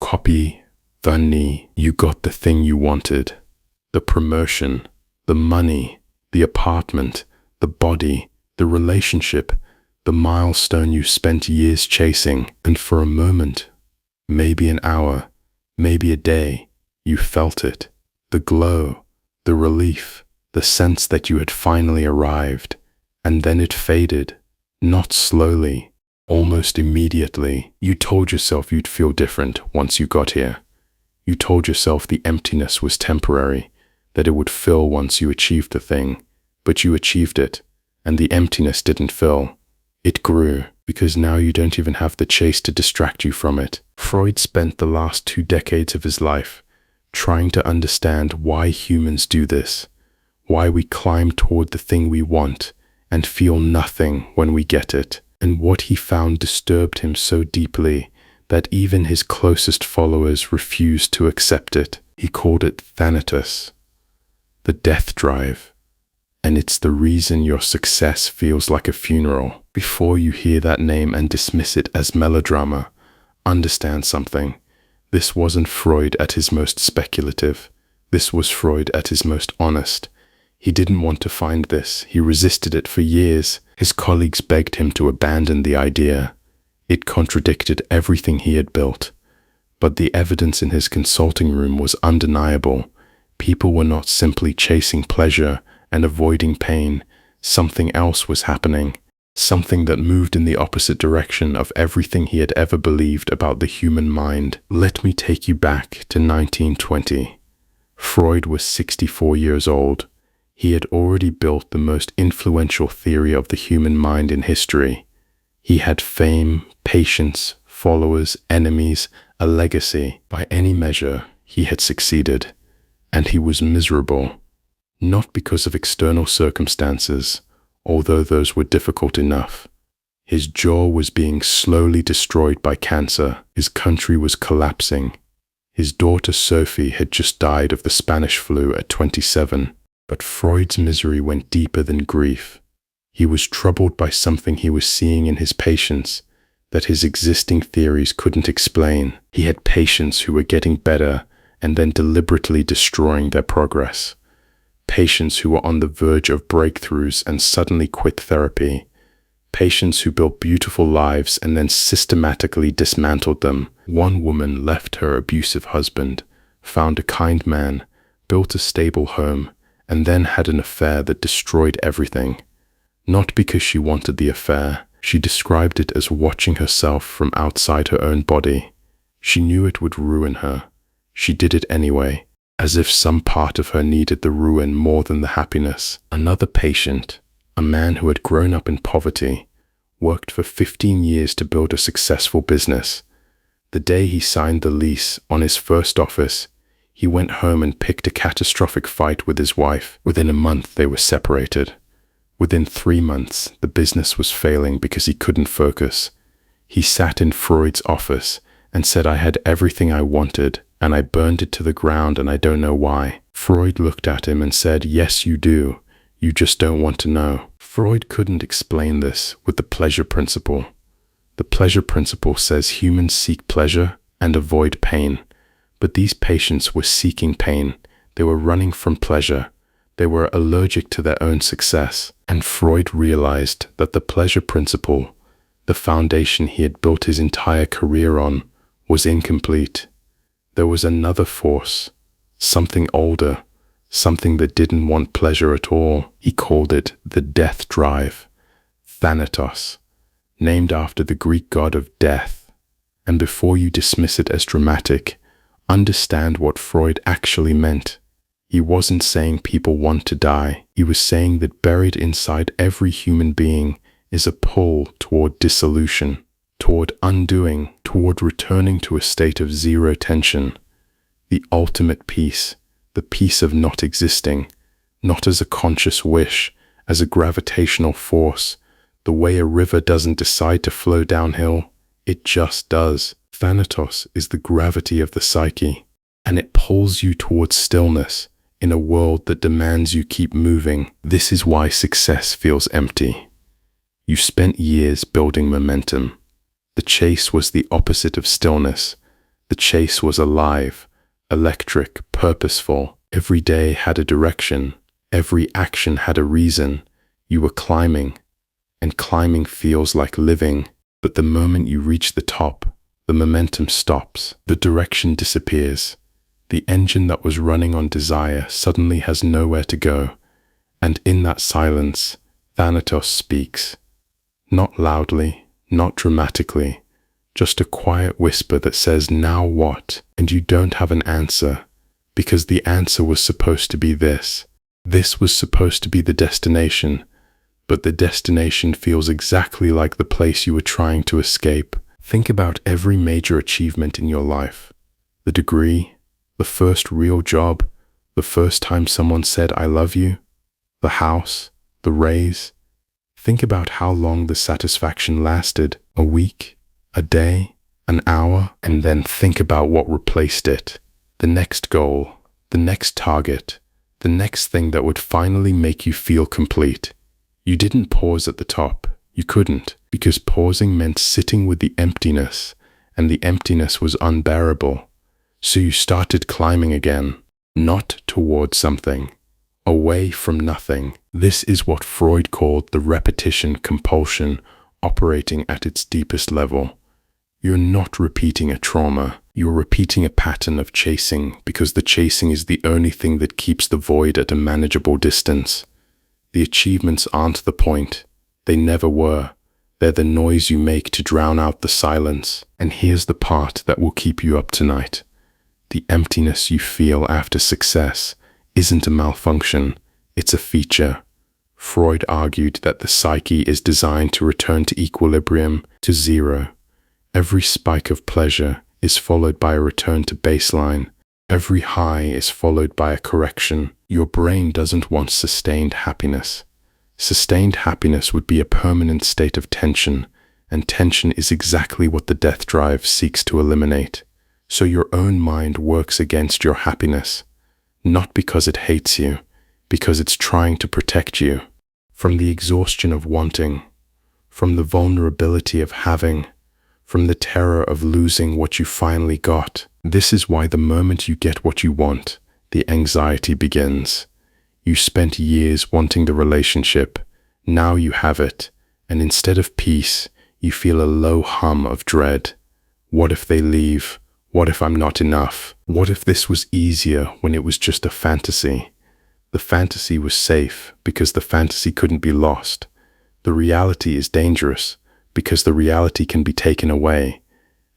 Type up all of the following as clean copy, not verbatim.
copy, you got the thing you wanted. The promotion, the money, the apartment, the body, the relationship, the milestone you spent years chasing, and for a moment, maybe an hour, maybe a day, you felt it. The glow, the relief, the sense that you had finally arrived, and then it faded, not slowly, almost immediately. You told yourself you'd feel different once you got here. You told yourself the emptiness was temporary, that it would fill once you achieved the thing, but you achieved it, and the emptiness didn't fill. It grew, because now you don't even have the chase to distract you from it. Freud spent the last 2 decades of his life trying to understand why humans do this, why we climb toward the thing we want and feel nothing when we get it. And what he found disturbed him so deeply that even his closest followers refused to accept it. He called it Thanatos, the death drive. And it's the reason your success feels like a funeral. Before you hear that name and dismiss it as melodrama, understand something. This wasn't Freud at his most speculative. This was Freud at his most honest. He didn't want to find this. He resisted it for years. His colleagues begged him to abandon the idea. It contradicted everything he had built. But the evidence in his consulting room was undeniable. People were not simply chasing pleasure and avoiding pain. Something else was happening. Something that moved in the opposite direction of everything he had ever believed about the human mind. Let me take you back to 1920. Freud was 64 years old. He had already built the most influential theory of the human mind in history. He had fame, patience, followers, enemies, a legacy. By any measure, he had succeeded. And he was miserable. Not because of external circumstances, although those were difficult enough. His jaw was being slowly destroyed by cancer. His country was collapsing. His daughter Sophie had just died of the Spanish flu at 27. But Freud's misery went deeper than grief. He was troubled by something he was seeing in his patients that his existing theories couldn't explain. He had patients who were getting better and then deliberately destroying their progress. Patients who were on the verge of breakthroughs and suddenly quit therapy. Patients who built beautiful lives and then systematically dismantled them. One woman left her abusive husband, found a kind man, built a stable home, and then had an affair that destroyed everything. Not because she wanted the affair. She described it as watching herself from outside her own body. She knew it would ruin her. She did it anyway, as if some part of her needed the ruin more than the happiness. Another patient, a man who had grown up in poverty, worked for 15 years to build a successful business. The day he signed the lease on his first office, he went home and picked a catastrophic fight with his wife. Within a month, they were separated. Within 3 months, the business was failing because he couldn't focus. He sat in Freud's office and said, "I had everything I wanted, and I burned it to the ground, and I don't know why." Freud looked at him and said, "Yes, you do. You just don't want to know." Freud couldn't explain this with the pleasure principle. The pleasure principle says humans seek pleasure and avoid pain. But these patients were seeking pain. They were running from pleasure. They were allergic to their own success. And Freud realized that the pleasure principle, the foundation he had built his entire career on, was incomplete. There was another force, something older, something that didn't want pleasure at all. He called it the death drive, Thanatos, named after the Greek god of death. And before you dismiss it as dramatic, understand what Freud actually meant. He wasn't saying people want to die. He was saying that buried inside every human being is a pull toward dissolution, toward undoing, toward returning to a state of zero tension. The ultimate peace, the peace of not existing, not as a conscious wish, as a gravitational force. The way a river doesn't decide to flow downhill, it just does. Thanatos is the gravity of the psyche, and it pulls you towards stillness in a world that demands you keep moving. This is why success feels empty. You spent years building momentum. The chase was the opposite of stillness. The chase was alive, electric, purposeful. Every day had a direction. Every action had a reason. You were climbing, and climbing feels like living. But the moment you reach the top, the momentum stops. The direction disappears. The engine that was running on desire suddenly has nowhere to go. And in that silence, Thanatos speaks. Not loudly, not dramatically, just a quiet whisper that says, "Now what?" And you don't have an answer, because the answer was supposed to be this. This was supposed to be the destination, but the destination feels exactly like the place you were trying to escape. Think about every major achievement in your life. The degree, the first real job, the first time someone said, "I love you," the house, the raise. Think about how long the satisfaction lasted. A week, a day, an hour, and then think about what replaced it. The next goal, the next target, the next thing that would finally make you feel complete. You didn't pause at the top. You couldn't, because pausing meant sitting with the emptiness, and the emptiness was unbearable. So you started climbing again, not towards something, away from nothing. This is what Freud called the repetition compulsion operating at its deepest level. You're not repeating a trauma. You're repeating a pattern of chasing, because the chasing is the only thing that keeps the void at a manageable distance. The achievements aren't the point. They never were. They're the noise you make to drown out the silence. And here's the part that will keep you up tonight. The emptiness you feel after success isn't a malfunction. It's a feature. Freud argued that the psyche is designed to return to equilibrium, to zero. Every spike of pleasure is followed by a return to baseline. Every high is followed by a correction. Your brain doesn't want sustained happiness. Sustained happiness would be a permanent state of tension, and tension is exactly what the death drive seeks to eliminate. So your own mind works against your happiness, not because it hates you, because it's trying to protect you from the exhaustion of wanting, from the vulnerability of having, from the terror of losing what you finally got. This is why the moment you get what you want, the anxiety begins. You spent years wanting the relationship. Now you have it, and instead of peace, you feel a low hum of dread. What if they leave? What if I'm not enough? What if this was easier when it was just a fantasy? The fantasy was safe because the fantasy couldn't be lost. The reality is dangerous because the reality can be taken away.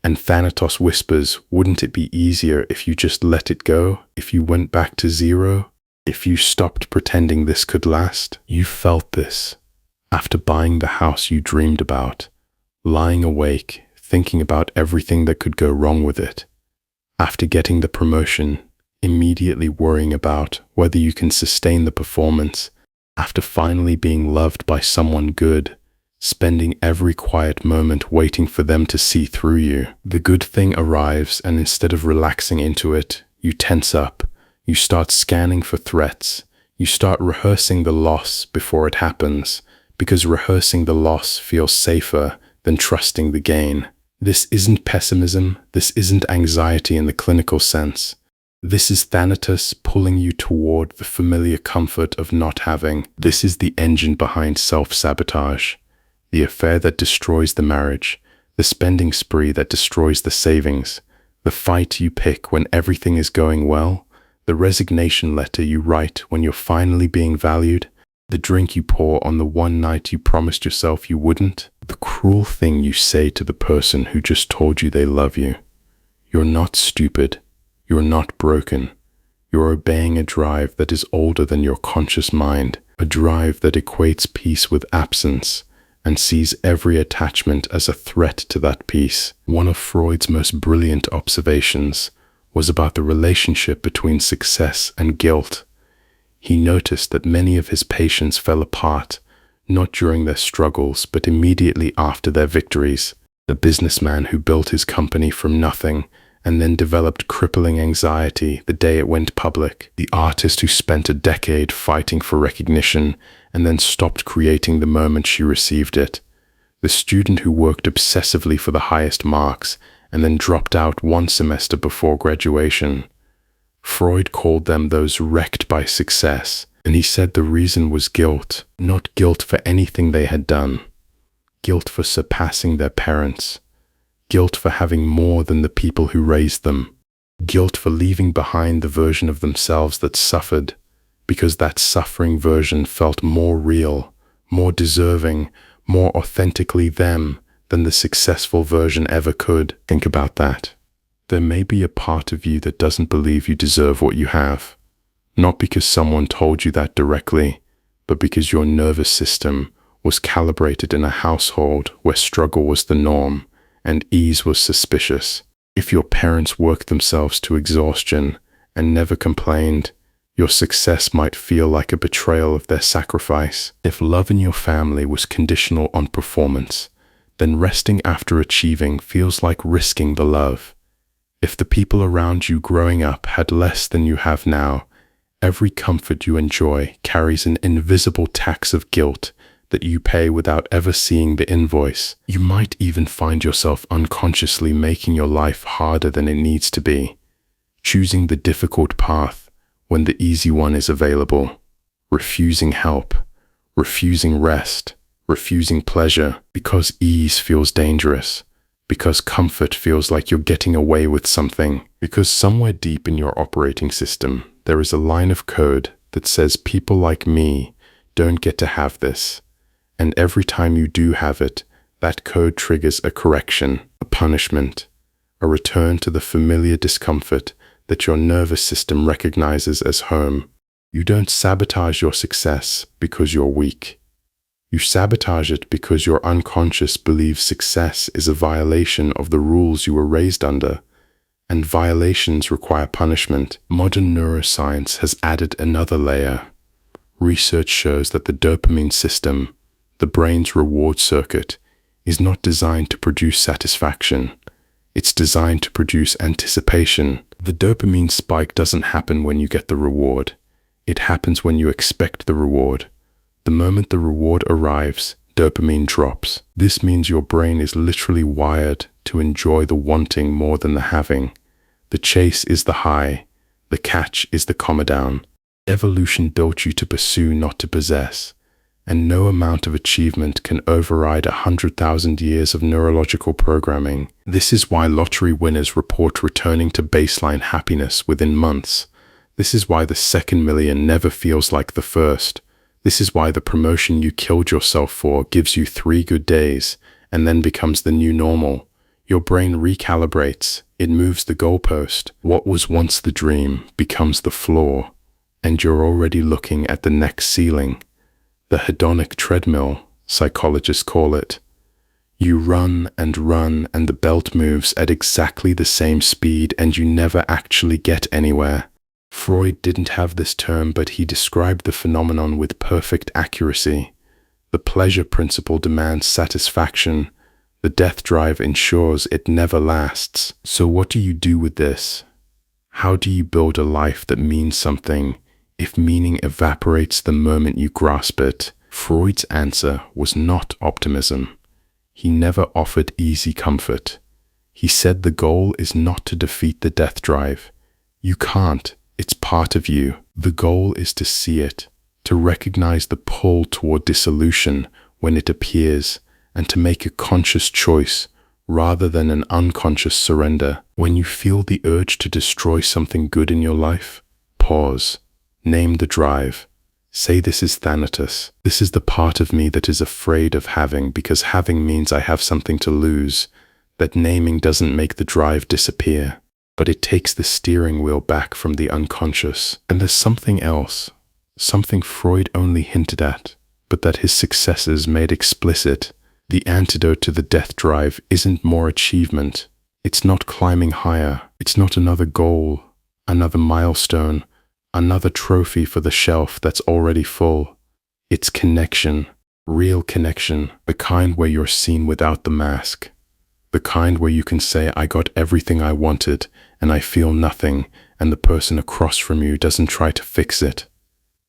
And Thanatos whispers, wouldn't it be easier if you just let it go? If you went back to zero? If you stopped pretending this could last? You felt this after buying the house you dreamed about, lying awake, thinking about everything that could go wrong with it. After getting the promotion, immediately worrying about whether you can sustain the performance. After finally being loved by someone good, spending every quiet moment waiting for them to see through you. The good thing arrives, and instead of relaxing into it, you tense up. You start scanning for threats. You start rehearsing the loss before it happens, because rehearsing the loss feels safer than trusting the gain. This isn't pessimism. This isn't anxiety in the clinical sense. This is Thanatos pulling you toward the familiar comfort of not having. This is the engine behind self-sabotage. The affair that destroys the marriage, the spending spree that destroys the savings, the fight you pick when everything is going well, the resignation letter you write when you're finally being valued, the drink you pour on the one night you promised yourself you wouldn't, the cruel thing you say to the person who just told you they love you. You're not stupid. You're not broken. You're obeying a drive that is older than your conscious mind, a drive that equates peace with absence, and sees every attachment as a threat to that peace. One of Freud's most brilliant observations was about the relationship between success and guilt. He noticed that many of his patients fell apart, not during their struggles, but immediately after their victories. The businessman who built his company from nothing and then developed crippling anxiety the day it went public. The artist who spent a decade fighting for recognition and then stopped creating the moment she received it. The student who worked obsessively for the highest marks and then dropped out one semester before graduation. Freud called them those wrecked by success, and he said the reason was guilt, not guilt for anything they had done. Guilt for surpassing their parents. Guilt for having more than the people who raised them. Guilt for leaving behind the version of themselves that suffered, because that suffering version felt more real, more deserving, more authentically them than the successful version ever could. Think about that. There may be a part of you that doesn't believe you deserve what you have, not because someone told you that directly, but because your nervous system was calibrated in a household where struggle was the norm and ease was suspicious. If your parents worked themselves to exhaustion and never complained, your success might feel like a betrayal of their sacrifice. If love in your family was conditional on performance, then resting after achieving feels like risking the love. If the people around you growing up had less than you have now, every comfort you enjoy carries an invisible tax of guilt that you pay without ever seeing the invoice. You might even find yourself unconsciously making your life harder than it needs to be, choosing the difficult path when the easy one is available, refusing help, refusing rest, refusing pleasure because ease feels dangerous, because comfort feels like you're getting away with something, because somewhere deep in your operating system there is a line of code that says people like me don't get to have this. And every time you do have it, that code triggers a correction, a punishment, a return to the familiar discomfort that your nervous system recognizes as home. You don't sabotage your success because you're weak. You sabotage it because your unconscious believes success is a violation of the rules you were raised under, and violations require punishment. Modern neuroscience has added another layer. Research shows that the dopamine system, the brain's reward circuit, is not designed to produce satisfaction. It's designed to produce anticipation. The dopamine spike doesn't happen when you get the reward. It happens when you expect the reward. The moment the reward arrives, dopamine drops. This means your brain is literally wired to enjoy the wanting more than the having. The chase is the high. The catch is the calm down. Evolution built you to pursue, not to possess. And no amount of achievement can override 100,000 years of neurological programming. This is why lottery winners report returning to baseline happiness within months. This is why the second million never feels like the first. This is why the promotion you killed yourself for gives you 3 good days and then becomes the new normal. Your brain recalibrates. It moves the goalpost. What was once the dream becomes the floor, and you're already looking at the next ceiling. The hedonic treadmill, psychologists call it. You run and the belt moves at exactly the same speed and you never actually get anywhere. Freud didn't have this term, but he described the phenomenon with perfect accuracy. The pleasure principle demands satisfaction. The death drive ensures it never lasts. So what do you do with this? How do you build a life that means something if meaning evaporates the moment you grasp it? Freud's answer was not optimism. He never offered easy comfort. He said the goal is not to defeat the death drive. You can't. It's part of you. The goal is to see it, to recognize the pull toward dissolution when it appears, and to make a conscious choice rather than an unconscious surrender. When you feel the urge to destroy something good in your life, pause. Name the drive. Say, this is Thanatos. This is the part of me that is afraid of having, because having means I have something to lose. That naming doesn't make the drive disappear, but it takes the steering wheel back from the unconscious. And there's something else, something Freud only hinted at, but that his successors made explicit. The antidote to the death drive isn't more achievement. It's not climbing higher. It's not another goal, another milestone, another trophy for the shelf that's already full. It's connection, real connection, the kind where you're seen without the mask. The kind where you can say, I got everything I wanted and I feel nothing, and the person across from you doesn't try to fix it.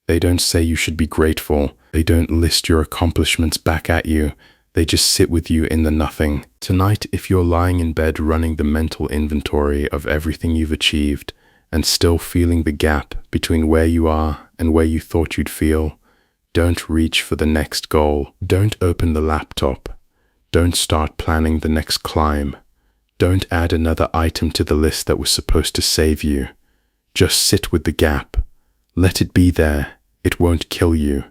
They don't say you should be grateful. They don't list your accomplishments back at you. They just sit with you in the nothing. Tonight, if you're lying in bed running the mental inventory of everything you've achieved and still feeling the gap between where you are and where you thought you'd feel, don't reach for the next goal. Don't open the laptop. Don't start planning the next climb. Don't add another item to the list that was supposed to save you. Just sit with the gap. Let it be there. It won't kill you.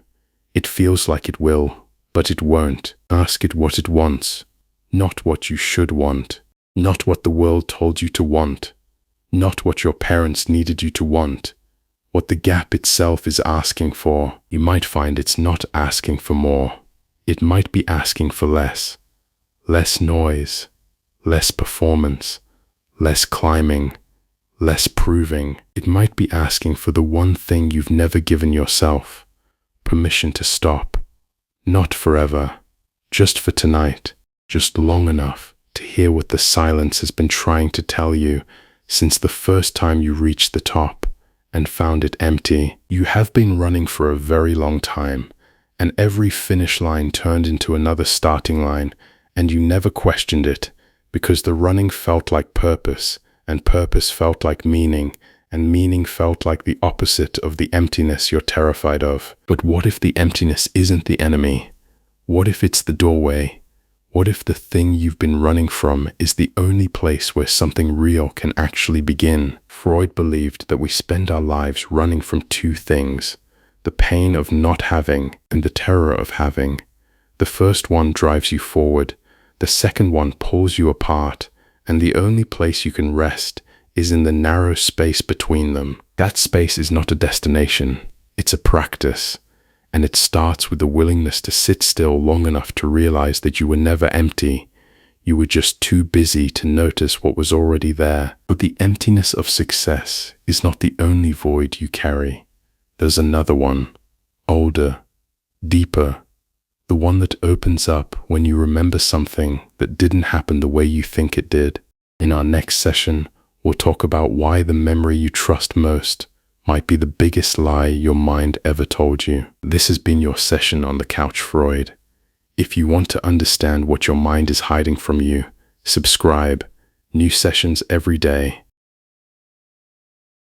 It feels like it will, but it won't. Ask it what it wants, not what you should want, not what the world told you to want, not what your parents needed you to want. What the gap itself is asking for. You might find it's not asking for more. It might be asking for less. Less noise, less performance, less climbing, less proving. It might be asking for the one thing you've never given yourself, permission to stop. Not forever, just for tonight, just long enough to hear what the silence has been trying to tell you since the first time you reached the top and found it empty. You have been running for a very long time, and every finish line turned into another starting line, and you never questioned it, because the running felt like purpose, and purpose felt like meaning, and meaning felt like the opposite of the emptiness you're terrified of. But what if the emptiness isn't the enemy? What if it's the doorway? What if the thing you've been running from is the only place where something real can actually begin? Freud believed that we spend our lives running from two things: the pain of not having and the terror of having. The first one drives you forward, the second one pulls you apart, and the only place you can rest is in the narrow space between them. That space is not a destination, it's a practice. And it starts with the willingness to sit still long enough to realize that you were never empty. You were just too busy to notice what was already there. But the emptiness of success is not the only void you carry. There's another one, older, deeper, the one that opens up when you remember something that didn't happen the way you think it did. In our next session, we'll talk about why the memory you trust most might be the biggest lie your mind ever told you. This has been your session on the couch, Freud. If you want to understand what your mind is hiding from you, subscribe. New sessions every day.